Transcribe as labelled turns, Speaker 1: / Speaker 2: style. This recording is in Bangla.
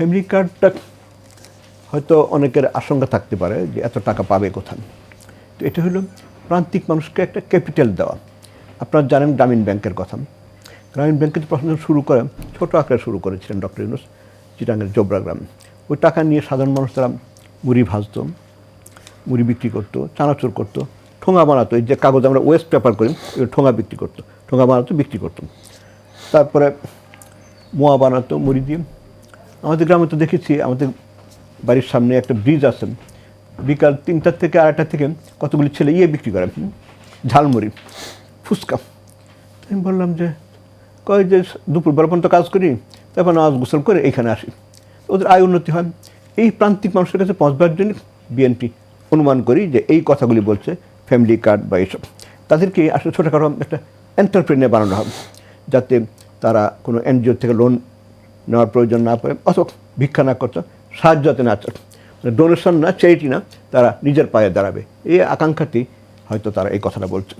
Speaker 1: ফ্যামিলি কার্ডটা হয়তো অনেকের আশঙ্কা থাকতে পারে যে এত টাকা পাবে কোথায়। তো এটা হলো প্রান্তিক মানুষকে একটা ক্যাপিটাল দেওয়া। আপনারা জানেন গ্রামীণ ব্যাংকের কথা। গ্রামীণ ব্যাংকে প্রথম শুরু করে ছোটো আকারে শুরু করেছিলেন ডক্টর ইউনূস, চিটাগাংয়ের জোবরা গ্রাম। ওই টাকা নিয়ে সাধারণ মানুষ তারা মুড়ি ভাজতো, মুড়ি বিক্রি করতো, চানাচুর করতো, ঠোঙা বানাতো। এই যে কাগজ আমরা ওয়েস্ট পেপার করি, ওই ঠোঙা বিক্রি করতো, ঠোঙা বানাতো, বিক্রি করতো। তারপরে মোয়া বানাতো মুড়ি দিয়ে। আমাদের গ্রামে তো দেখেছি, আমাদের বাড়ির সামনে একটা ব্রিজ আছে, বিকাল 3টা থেকে 8টা থেকে কতগুলি ছেলে বিক্রি করে ঝালমুড়ি, ফুচকা। আমি বললাম যে কয় যে দুপুরবেলা পর্যন্ত কাজ করি, তারপর নামাজ গোসল করে এইখানে আসি, ওদের আয় উন্নতি হয়। এই প্রান্তিক মানুষের কাছে পৌঁছবার জন্য বিএনপি অনুমান করি যে এই কথাগুলি বলছে, ফ্যামিলি কার্ড বা এইসব। তাদেরকে আসলে ছোটোখাটো একটা এন্টারপ্রেনিয়ার বানানো হবে, যাতে তারা কোনো এনজিও থেকে লোন নেওয়ার প্রয়োজন না পড়ে, অথবা ভিক্ষা না করতে, সাহায্য যাতে না চায়, ডোনেশন না, চ্যারিটি না, তারা নিজের পায়ে দাঁড়াবে। এই আকাঙ্ক্ষাতেই হয়তো তারা এই কথাটা বলছে।